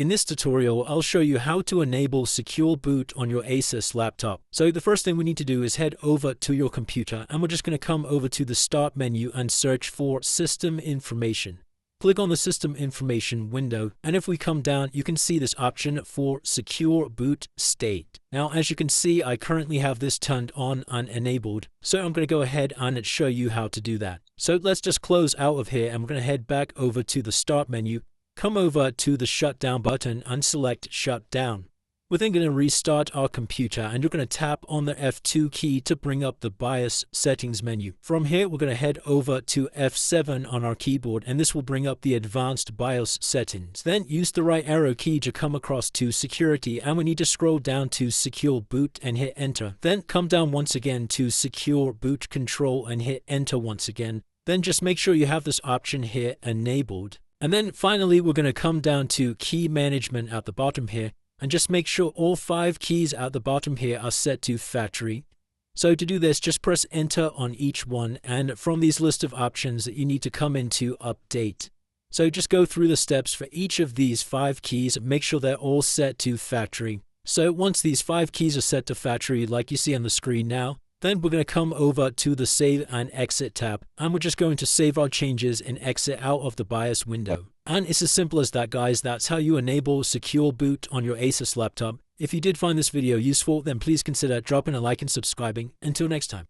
In this tutorial, I'll show you how to enable secure boot on your ASUS laptop. So the first thing we need to do is head over to your computer, and we're just going to come over to the Start menu and search for System Information. Click on the System Information window, and if we come down, you can see this option for Secure Boot State. Now, as you can see, I currently have this turned on and enabled, so I'm going to go ahead and show you how to do that. So let's just close out of here, and we're going to head back over to the Start menu, come over to the Shutdown button and select Shutdown. We're then going to restart our computer, and you're going to tap on the F2 key to bring up the BIOS settings menu. From here, we're going to head over to F7 on our keyboard, and this will bring up the advanced BIOS settings. Then use the right arrow key to come across to security, and we need to scroll down to secure boot and hit enter. Then come down once again to secure boot control and hit enter once again. Then just make sure you have this option here enabled. And then finally, we're going to come down to key management at the bottom here, and just make sure all 5 keys at the bottom here are set to factory. So to do this, just press enter on each one, and from these list of options, you need to come into update. So just go through the steps for each of these 5 keys, make sure they're all set to factory. So once these 5 keys are set to factory, like you see on the screen now, then we're going to come over to the Save and Exit tab, and we're just going to save our changes and exit out of the BIOS window. And it's as simple as that, guys. That's how you enable secure boot on your ASUS laptop. If you did find this video useful, then please consider dropping a like and subscribing. Until next time.